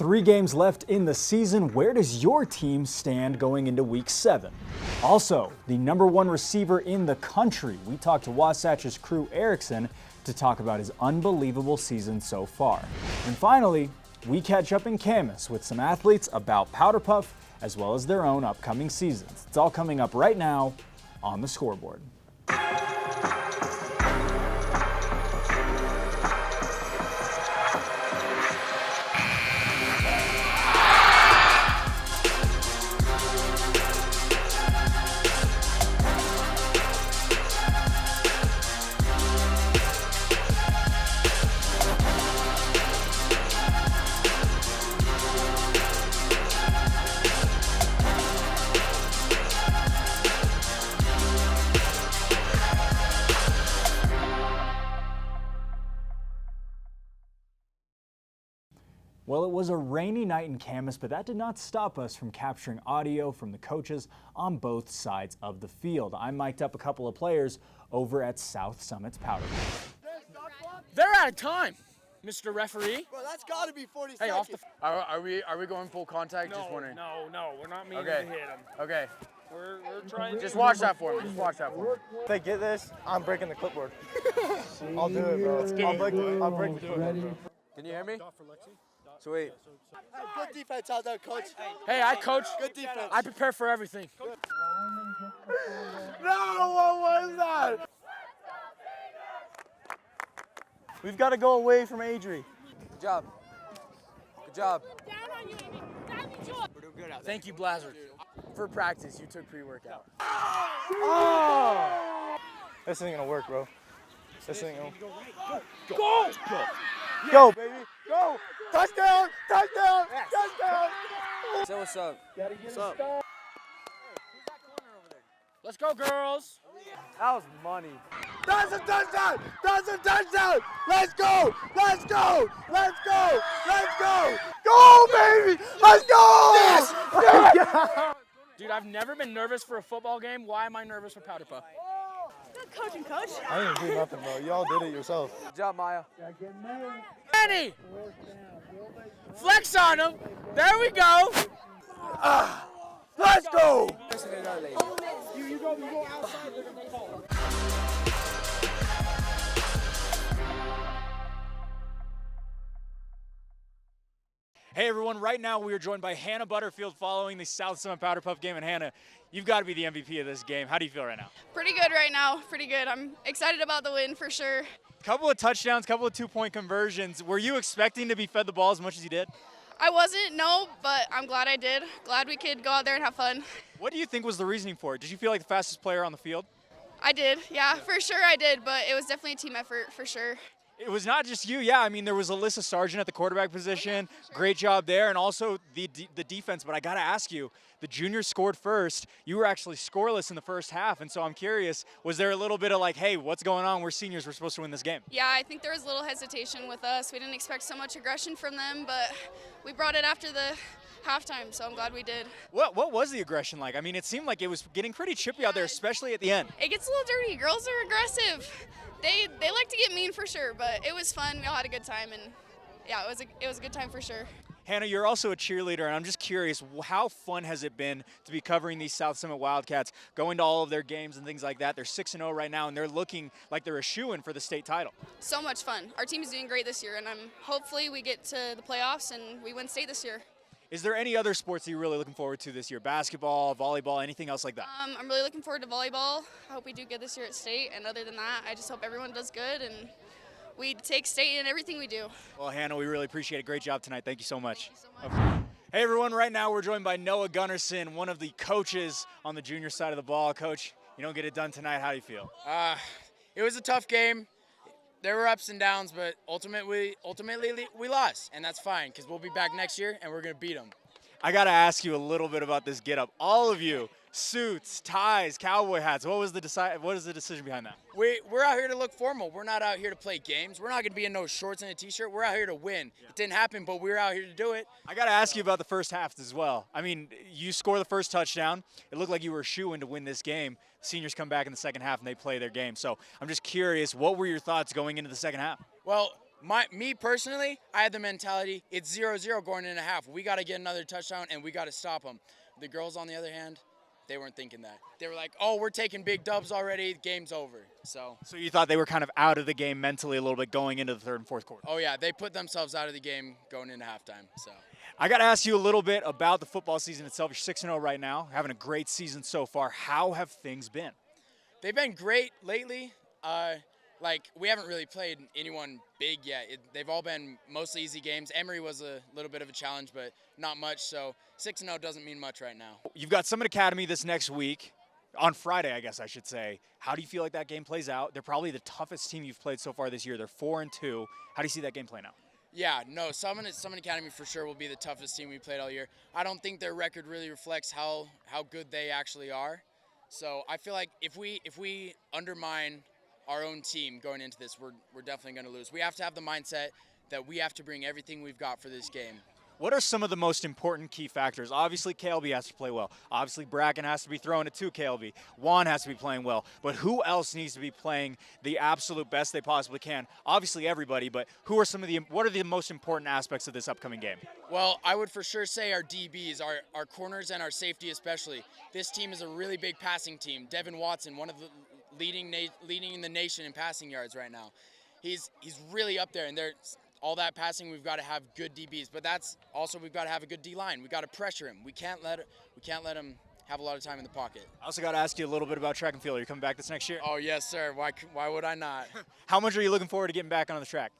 3 games left in the season. Where does your team stand going into week 7? Also, the #1 receiver in the country. We talked to Wasatch's crew Erickson to talk about his unbelievable season so far. And finally, we catch up in Camas with some athletes about Powder Puff as well as their own upcoming seasons. It's all coming up right now on the Scoreboard. Well, it was a rainy night in Camas, but that did not stop us from capturing audio from the coaches on both sides of the field. I mic'd up a couple of players over at South Summit's Powder Puff. They're out of time, Mr. Referee. Bro, that's got to be 40 Hey, seconds. Are we going full contact? No, Just wondering. no, we're not meaning Okay. to hit them. Okay. We're trying to. Just watch that for me. Just watch that for me. If they get this, I'm breaking the clipboard. I'll do it, bro. I'll break the clipboard, bro. Can you hear me? Sweet. Good defense out there, coach. Hey, I coach. Good defense. I prepare for everything. No, what was that? We've got to go away from Adri. Good job. Good job. Thank you, Blazer. For practice, you took pre-workout. Oh! This ain't gonna work, bro. This ain't gonna. Go! Go, baby. Go! Touchdown! Touchdown! Touchdown! Say what's up. What's up? Let's go, girls. That was money. That's a touchdown! That's a touchdown! Let's go! Let's go! Let's go! Let's go! Go, baby! Let's go! Yes! Yes! Dude, I've never been nervous for a football game. Why am I nervous for Powder Puff? Good coaching, coach. I didn't do nothing, bro. Y'all did it yourself. Good job, Maya. Annie! Flex on him. There we go. Let's go! You go outside. They're gonna call. Hey everyone, right now we are joined by Hannah Butterfield following the South Summit Powder Puff game. And Hannah, you've got to be the MVP of this game. How do you feel right now? Pretty good right now. Pretty good. I'm excited about the win for sure. Couple of touchdowns, couple of 2-point conversions. Were you expecting to be fed the ball as much as you did? I wasn't, no, but I'm glad I did. Glad we could go out there and have fun. What do you think was the reasoning for it? Did you feel like the fastest player on the field? I did, yeah, for sure I did, but it was definitely a team effort for sure. It was not just you, yeah. I mean, there was Alyssa Sargent at the quarterback position. Great job there, and also the defense. But I got to ask you, the juniors scored first. You were actually scoreless in the first half, and so I'm curious, was there a little bit of like, hey, what's going on? We're seniors. We're supposed to win this game. Yeah, I think there was a little hesitation with us. We didn't expect so much aggression from them, but we brought it after the halftime, so I'm glad we did. What was the aggression like? I mean, it seemed like it was getting pretty chippy out there, especially at the end. It gets a little dirty. Girls are aggressive. They like to get mean for sure, but it was fun. We all had a good time, and yeah, it was a good time for sure. Hannah, you're also a cheerleader, and I'm just curious, how fun has it been to be covering these South Summit Wildcats, going to all of their games and things like that? They're 6-0 right now, and they're looking like they're a shoo-in for the state title. So much fun. Our team is doing great this year, and hopefully we get to the playoffs and we win state this year. Is there any other sports that you're really looking forward to this year? Basketball, volleyball, anything else like that? I'm really looking forward to volleyball. I hope we do good this year at state, and other than that, I just hope everyone does good and we take state in everything we do. Well, Hannah, we really appreciate it. Great job tonight. Thank you so much. Thank you so much. Hey, everyone. Right now, we're joined by Noah Gunnarsson, one of the coaches on the junior side of the ball. Coach, you don't get it done tonight. How do you feel? It was a tough game. There were ups and downs, but ultimately we lost, and that's fine because we'll be back next year and we're gonna beat them. I got to ask you a little bit about this get-up. All of you, suits, ties, cowboy hats. What is the decision behind that? We're out here to look formal. We're not out here to play games. We're not going to be in no shorts and a T-shirt. We're out here to win. Yeah. It didn't happen, but we're out here to do it. I got to ask you about the first half as well. I mean, you score the first touchdown. It looked like you were a shoo-in to win this game. Seniors come back in the second half and they play their game. So I'm just curious, what were your thoughts going into the second half? Well, Me personally, I had the mentality, it's 0-0 going in a half. We got to get another touchdown, and we got to stop them. The girls, on the other hand, they weren't thinking that. They were like, oh, we're taking big dubs already. Game's over. So you thought they were kind of out of the game mentally a little bit going into the third and fourth quarter? Oh, yeah, they put themselves out of the game going into halftime. So I got to ask you a little bit about the football season itself. You're 6-0 right now, having a great season so far. How have things been? They've been great lately. We haven't really played anyone big yet. They've all been mostly easy games. Emory was a little bit of a challenge, but not much. So 6-0 doesn't mean much right now. You've got Summit Academy this next week, on Friday, I guess I should say. How do you feel like that game plays out? They're probably the toughest team you've played so far this year. They're 4-2. How do you see that game playing out? Yeah, no, Summit Academy for sure will be the toughest team we played all year. I don't think their record really reflects how good they actually are. So I feel like if we undermine our own team going into this, we're definitely going to lose. We have to have the mindset that we have to bring everything we've got for this game. What are some of the most important key factors? Obviously, KLB has to play well. Obviously, Bracken has to be throwing it to KLB. Juan has to be playing well. But who else needs to be playing the absolute best they possibly can? Obviously, everybody, but what are the most important aspects of this upcoming game? Well, I would for sure say our DBs, our corners and our safety especially. This team is a really big passing team. Devin Watson, one of the leading in the nation in passing yards right now. He's really up there, and all that passing, we've got to have good DBs, but that's also we've got to have a good D-line. We've got to pressure him. We can't let him have a lot of time in the pocket. I also got to ask you a little bit about track and field. Are you coming back this next year? Oh, yes, sir. Why would I not? How much are you looking forward to getting back on the track?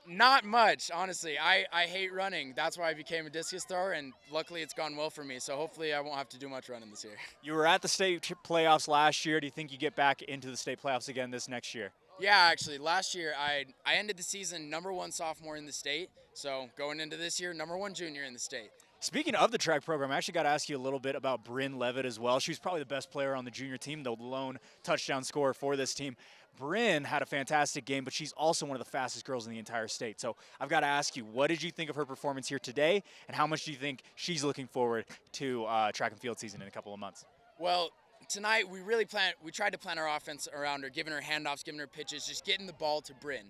Not much, honestly. I hate running. That's why I became a discus thrower, and luckily it's gone well for me, so hopefully I won't have to do much running this year. You were at the state playoffs last year. Do you think you get back into the state playoffs again this next year? Yeah, actually, last year I ended the season #1 sophomore in the state. So going into this year, #1 junior in the state. Speaking of the track program, I actually got to ask you a little bit about Bryn Levitt as well. She was probably the best player on the junior team, the lone touchdown scorer for this team. Bryn had a fantastic game, but she's also one of the fastest girls in the entire state. So I've got to ask you, what did you think of her performance here today, and how much do you think she's looking forward to track and field season in a couple of months? Well, tonight we tried to plan our offense around her, giving her handoffs, giving her pitches, just getting the ball to Bryn.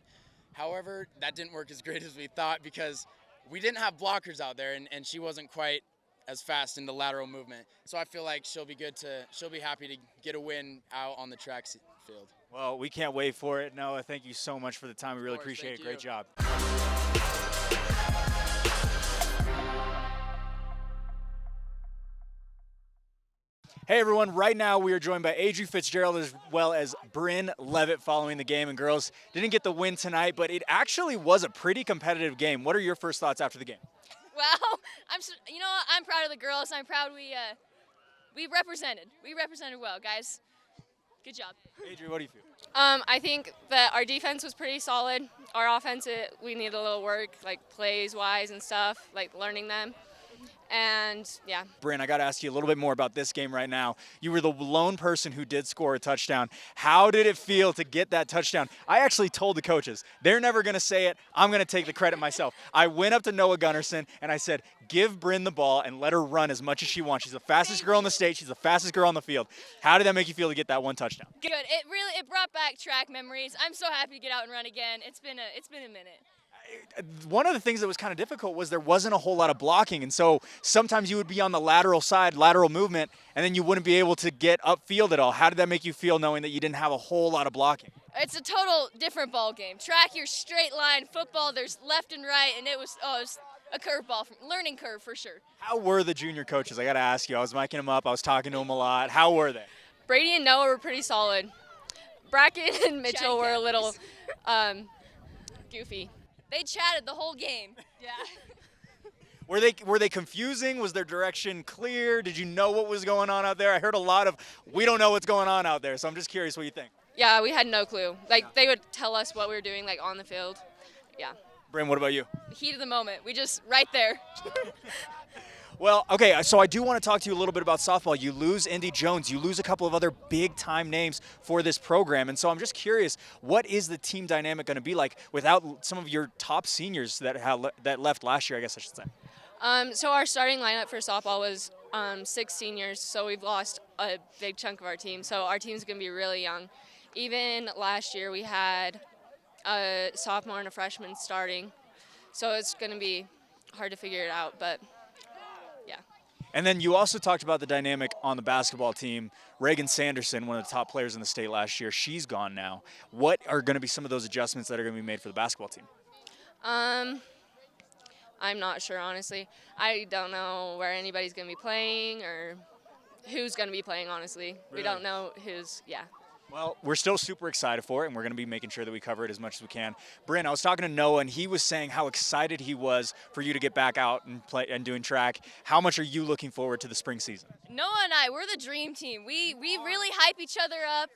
However, that didn't work as great as we thought because we didn't have blockers out there, and she wasn't quite as fast in the lateral movement. So I feel like she'll be happy to get a win out on the track field. Well, we can't wait for it. Noah, thank you so much for the time. We really appreciate it. Great job. Hey everyone, right now we are joined by Adri Fitzgerald as well as Bryn Levitt following the game. And girls, didn't get the win tonight, but it actually was a pretty competitive game. What are your first thoughts after the game? Well, I'm proud of the girls. I'm proud we represented. We represented well, guys. Good job. Adri, what do you feel? I think that our defense was pretty solid. Our offense, we needed a little work, like plays-wise and stuff, like learning them. And, yeah. Bryn, I got to ask you a little bit more about this game right now. You were the lone person who did score a touchdown. How did it feel to get that touchdown? I actually told the coaches, they're never going to say it. I'm going to take the credit myself. I went up to Noah Gunnarsson, and I said, give Bryn the ball and let her run as much as she wants. She's the fastest girl in the state. She's the fastest girl on the field. How did that make you feel to get that one touchdown? Good. It brought back track memories. I'm so happy to get out and run again. It's been a minute. One of the things that was kind of difficult was there wasn't a whole lot of blocking, and so sometimes you would be on the lateral side, lateral movement, and then you wouldn't be able to get upfield at all. How did that make you feel knowing that you didn't have a whole lot of blocking? It's a total different ball game. Track, you're straight line. Football, there's left and right, and it was a curveball, learning curve for sure. How were the junior coaches? I got to ask you. I was miking them up. I was talking to them a lot. How were they? Brady and Noah were pretty solid. Bracken and Mitchell were a little goofy. They chatted the whole game. Yeah. Were they confusing? Was their direction clear? Did you know what was going on out there? I heard a lot of, we don't know what's going on out there, so I'm just curious what you think. Yeah, we had no clue. They would tell us what we were doing, on the field. Yeah. Bryn, what about you? Heat of the moment. We just, right there. Well, okay, so I do want to talk to you a little bit about softball. You lose Indy Jones. You lose a couple of other big-time names for this program. And so I'm just curious, what is the team dynamic going to be like without some of your top seniors that left last year, I guess I should say? So our starting lineup for softball was 6 seniors, so we've lost a big chunk of our team. So our team's going to be really young. Even last year we had a sophomore and a freshman starting. So it's going to be hard to figure it out, but yeah. And then you also talked about the dynamic on the basketball team. Reagan Sanderson, one of the top players in the state last year, she's gone now. What are going to be some of those adjustments that are going to be made for the basketball team? I'm not sure, honestly. I don't know where anybody's going to be playing or who's going to be playing, honestly. Really? We don't know who's, yeah. Well, we're still super excited for it, and we're going to be making sure that we cover it as much as we can. Bryn, I was talking to Noah, and he was saying how excited he was for you to get back out and play and doing track. How much are you looking forward to the spring season? Noah and I, we're the dream team. We really hype each other up.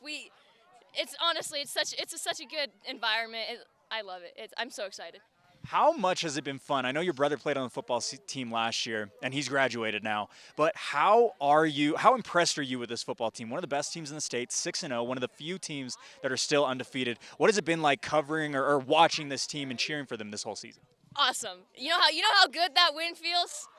It's honestly, it's such a good environment. I love it. I'm so excited. How much has it been fun? I know your brother played on the football team last year, and he's graduated now. But how impressed are you with this football team? One of the best teams in the state, 6-0, one of the few teams that are still undefeated. What has it been like covering or watching this team and cheering for them this whole season? Awesome. You know how good that win feels?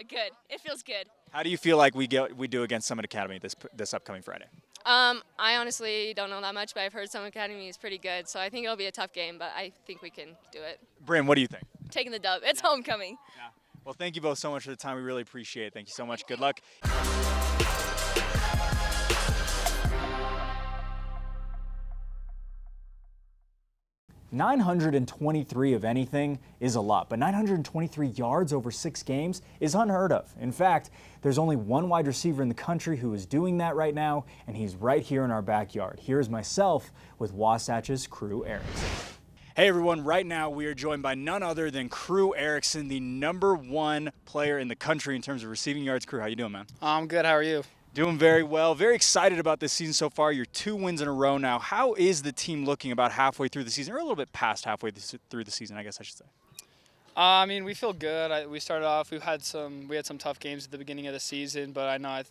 Good. It feels good. How do you feel like we do against Summit Academy this upcoming Friday? I honestly don't know that much, but I've heard Summit Academy is pretty good, so I think it'll be a tough game, but I think we can do it. Bryn, what do you think? Taking the dub. It's homecoming. Yeah. Well, thank you both so much for the time. We really appreciate it. Thank you so much. Good luck. 923 of anything is a lot, but 923 yards over 6 games is unheard of. In fact, there's only one wide receiver in the country who is doing that right now, and he's right here in our backyard. Here's myself with Wasatch's Crew Erickson. Hey everyone, right now we are joined by none other than Crew Erickson, the #1 player in the country in terms of receiving yards. Crew, how you doing, man? I'm good. How are you? Doing very well. Very excited about this season so far. You're 2 wins in a row now. How is the team looking about halfway through the season, or a little bit past halfway through the season, I guess I should say? I mean, we feel good. We started off. We had some tough games at the beginning of the season, but I know at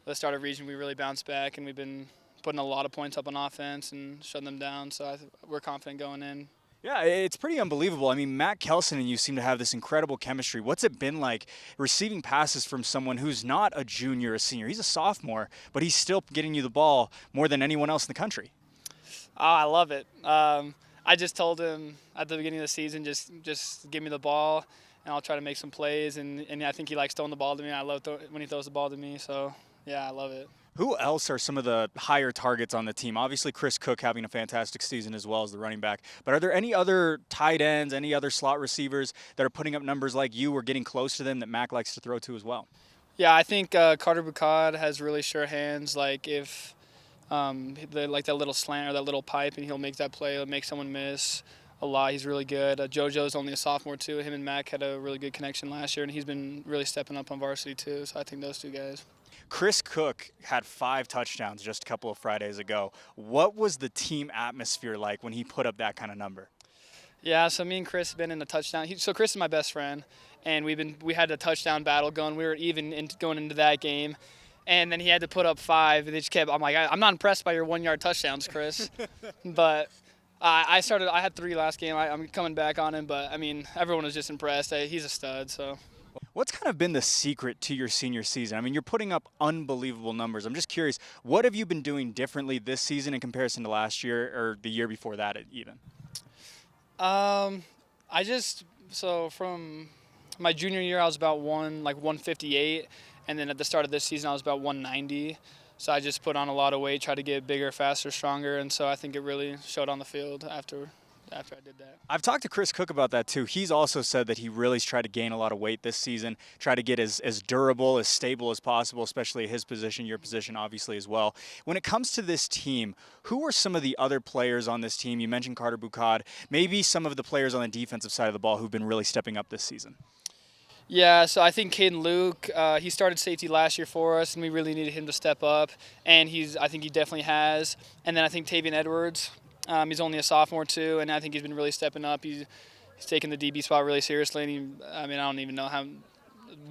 the start of region we really bounced back, and we've been putting a lot of points up on offense and shutting them down. So we're confident going in. Yeah, it's pretty unbelievable. I mean, Matt Kelson and you seem to have this incredible chemistry. What's it been like receiving passes from someone who's not a junior, a senior? He's a sophomore, but he's still getting you the ball more than anyone else in the country. Oh, I love it. I just told him at the beginning of the season, just give me the ball, and I'll try to make some plays. And I think he likes throwing the ball to me. I love when he throws the ball to me. So, yeah, I love it. Who else are some of the higher targets on the team? Obviously, Chris Cook having a fantastic season as well as the running back. But are there any other tight ends, any other slot receivers that are putting up numbers like you or getting close to them that Mac likes to throw to as well? Yeah, I think Carter Bucad has really sure hands. Like if like that little slant or that little pipe, and he'll make that play, he'll make someone miss a lot. He's really good. JoJo's only a sophomore too. Him and Mac had a really good connection last year, and he's been really stepping up on varsity too. So I think those two guys. Chris Cook had 5 touchdowns just a couple of Fridays ago. What was the team atmosphere like when he put up that kind of number? Yeah, so me and Chris have been in a touchdown. So Chris is my best friend, and we had a touchdown battle going. We were even going into that game, and then he had to put up 5. And they just kept. I'm like, I'm not impressed by your 1-yard touchdowns, Chris. But I had 3 last game. I'm coming back on him, but I mean, everyone was just impressed. He's a stud. So. What's kind of been the secret to your senior season? I mean, you're putting up unbelievable numbers. I'm just curious, what have you been doing differently this season in comparison to last year or the year before that even? So from my junior year, I was about 158, and then at the start of this season, I was about 190. So I just put on a lot of weight, tried to get bigger, faster, stronger, and so I think it really showed on the field after I did that. I've talked to Chris Cook about that too. He's also said that he really's tried to gain a lot of weight this season, try to get as durable, as stable as possible, especially at his position, your position obviously as well. When it comes to this team, who are some of the other players on this team? You mentioned Carter Bucad, maybe some of the players on the defensive side of the ball who've been really stepping up this season. Yeah, so I think Caden Luke, he started safety last year for us, and we really needed him to step up, and I think he definitely has. And then I think Tavian Edwards. He's only a sophomore too, and I think he's been really stepping up. He's taken the DB spot really seriously, and I don't even know how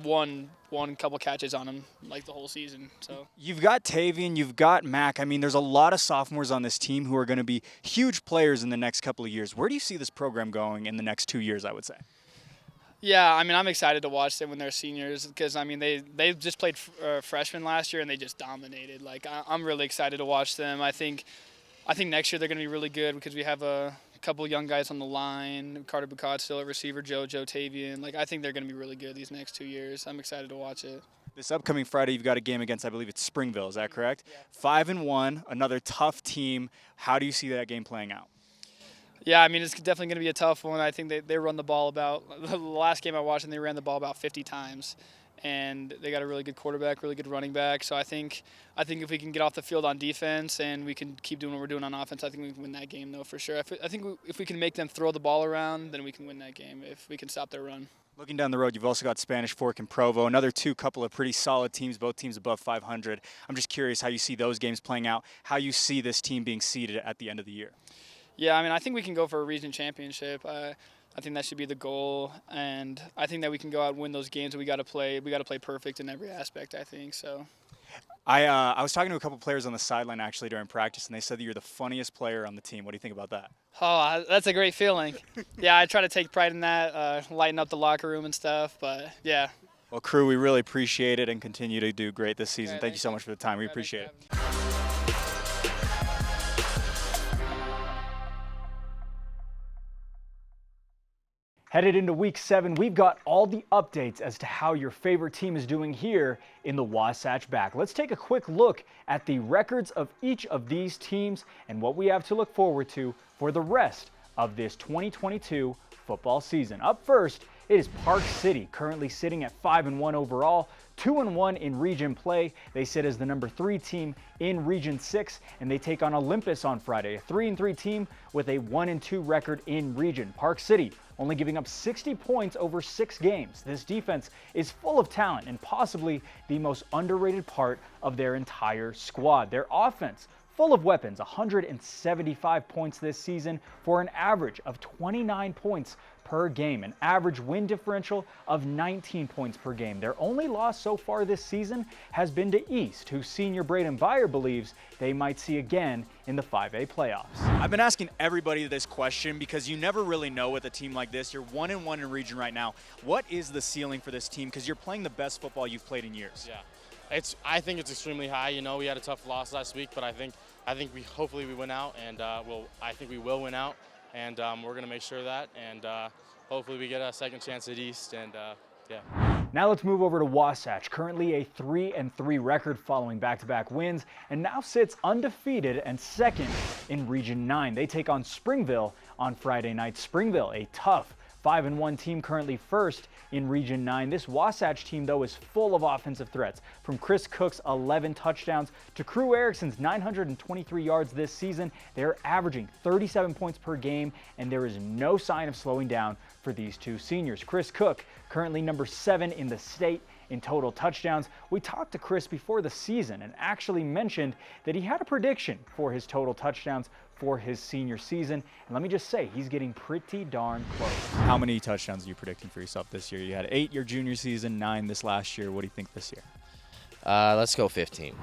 one couple catches on him like the whole season. So you've got Tavian, you've got Mac. I mean, there's a lot of sophomores on this team who are going to be huge players in the next couple of years. Where do you see this program going in the next 2 years, I would say? Yeah, I mean, I'm excited to watch them when they're seniors because, I mean, they just played freshmen last year and they just dominated. Like, I'm really excited to watch them. I think next year they're going to be really good because we have couple young guys on the line, Carter Bucott still at receiver, Joe Tavian. Like, I think they're going to be really good these next 2 years. I'm excited to watch it. This upcoming Friday, you've got a game against, I believe it's Springville. Is that correct? Yeah. 5-1, another tough team. How do you see that game playing out? Yeah, I mean, it's definitely going to be a tough one. I think they run the ball about – the last game I watched, and they ran the ball about 50 times. And they got a really good quarterback, really good running back. So I think if we can get off the field on defense and we can keep doing what we're doing on offense, I think we can win that game, though, for sure. I think if we can make them throw the ball around, then we can win that game if we can stop their run. Looking down the road, you've also got Spanish Fork and Provo, another couple of pretty solid teams, both teams above 500. I'm just curious how you see those games playing out, how you see this team being seeded at the end of the year. Yeah, I mean, I think we can go for a region championship. I think that should be the goal, and I think that we can go out and win those games. We got to play perfect in every aspect, I think. So, I was talking to a couple players on the sideline actually during practice, and they said that you're the funniest player on the team. What do you think about that? Oh, that's a great feeling. Yeah, I try to take pride in that, lighten up the locker room and stuff. But yeah. Well, crew, we really appreciate it and continue to do great this season. Thank you so much for the time. We appreciate it. Headed into week 7, we've got all the updates as to how your favorite team is doing here in the Wasatch Back. Let's take a quick look at the records of each of these teams and what we have to look forward to for the rest of this 2022 football season. Up first, it is Park City, currently sitting at 5-1 overall, 2-1 in region play. They sit as the number 3 team in Region 6, and they take on Olympus on Friday, a 3-3 team with a 1-2 record in region. Park City only giving up 60 points over 6 games. This defense is full of talent and possibly the most underrated part of their entire squad. Their offense, full of weapons, 175 points this season for an average of 29 points per game, an average win differential of 19 points per game. Their only loss so far this season has been to East, who senior Braden Beyer believes they might see again in the 5A playoffs. I've been asking everybody this question because you never really know with a team like this. You're 1-1 in region right now. What is the ceiling for this team? Because you're playing the best football you've played in years. Yeah. I think it's extremely high. You know, we had a tough loss last week, but I think we hopefully we win out, and I think we will win out, and we're going to make sure of that, and hopefully we get a second chance at East, and yeah. Now let's move over to Wasatch, currently a 3-3 record following back-to-back wins, and now sits undefeated and second in Region 9. They take on Springville on Friday night. Springville, a tough 5-1 team, currently first in Region 9. This Wasatch team, though, is full of offensive threats. From Chris Cook's 11 touchdowns to Crew Erickson's 923 yards this season, they're averaging 37 points per game, and there is no sign of slowing down for these two seniors. Chris Cook, currently number 7 in the state in total touchdowns. We talked to Chris before the season and actually mentioned that he had a prediction for his total touchdowns for his senior season. And let me just say, he's getting pretty darn close. How many touchdowns are you predicting for yourself this year? You had 8 your junior season, 9 this last year. What do you think this year? Let's go 15.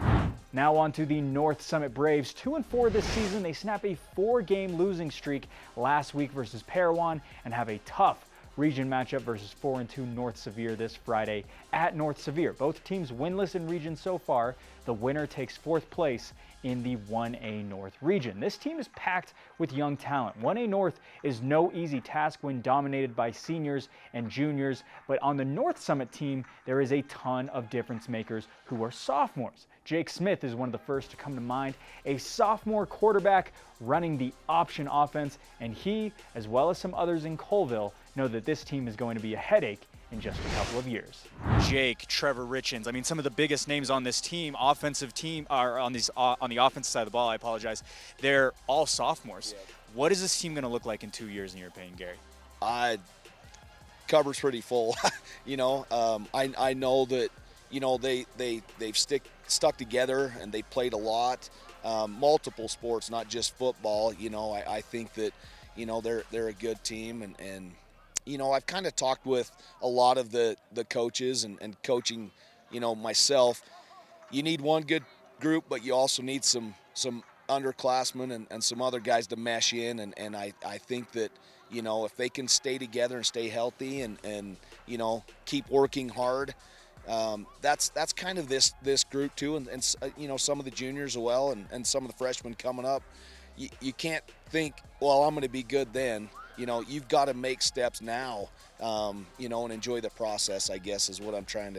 Now on to the North Summit Braves. 2-4 this season. They snap a 4-game losing streak last week versus Parowan and have a tough region matchup versus 4-2 North Sevier this Friday at North Sevier. Both teams winless in region so far. The winner takes 4th place in the 1A North region. This team is packed with young talent. 1A North is no easy task when dominated by seniors and juniors, but on the North Summit team, there is a ton of difference makers who are sophomores. Jake Smith is one of the first to come to mind, a sophomore quarterback running the option offense, and he, as well as some others in Colville, know that this team is going to be a headache in just a couple of years. Jake, Trevor Richens, I mean, some of the biggest names on this team, offensive team, are on the offensive side of the ball, I apologize. They're all sophomores. Yeah. What is this team going to look like in 2 years in your opinion, Gary? Cover's pretty full. You know, I know that, you know, they've stuck together and they played a lot, multiple sports, not just football. You know, I think that, you know, they're a good team, and you know, I've kind of talked with a lot of the coaches and coaching, you know, myself. You need one good group, but you also need some underclassmen and some other guys to mesh in, and I think that, you know, if they can stay together and stay healthy and you know, keep working hard, that's kind of this group too, and you know, some of the juniors as well, and some of the freshmen coming up. you can't think, well, I'm going to be good then. You know, you've got to make steps now, you know, and enjoy the process, I guess, is what I'm trying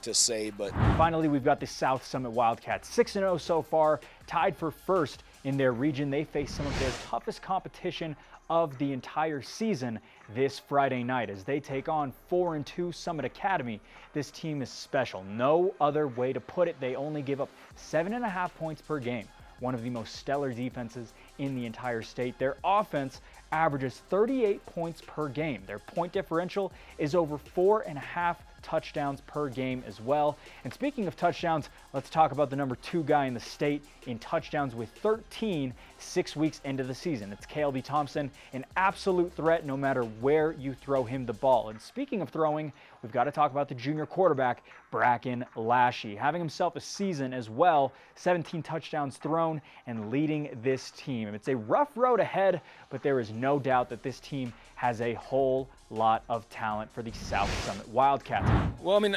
to say. But finally, we've got the South Summit Wildcats, 6-0 so far, tied for first in their region. They face some of their toughest competition of the entire season this Friday night as they take on 4-2 Summit Academy. This team is special. No other way to put it. They only give up 7.5 points per game. One of the most stellar defenses in the entire state. Their offense averages 38 points per game. Their point differential is over 4.5 touchdowns per game as well. And speaking of touchdowns, let's talk about the number 2 guy in the state in touchdowns with 13 6 weeks into the season. It's KLB Thompson, an absolute threat no matter where you throw him the ball. And speaking of throwing, we've got to talk about the junior quarterback, Bracken Lashy, having himself a season as well, 17 touchdowns thrown and leading this team. It's a rough road ahead, but there is no doubt that this team has a whole lot of talent for the South Summit Wildcats. Well, I mean,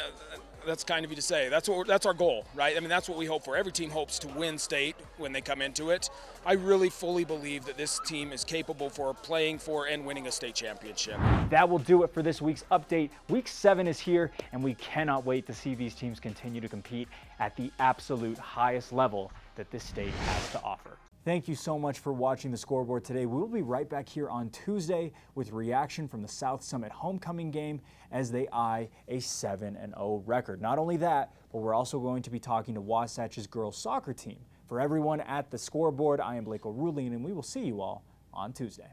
that's kind of you to say. That's our goal, right? I mean, that's what we hope for. Every team hopes to win state when they come into it. I really fully believe that this team is capable for playing for and winning a state championship. That will do it for this week's update. Week 7 is here, and we cannot wait to see these teams continue to compete at the absolute highest level that this state has to offer. Thank you so much for watching the Scoreboard today. We will be right back here on Tuesday with reaction from the South Summit homecoming game as they eye a 7-0 record. Not only that, but we're also going to be talking to Wasatch's girls soccer team. For everyone at the Scoreboard, I am Blake O'Rulian, and we will see you all on Tuesday.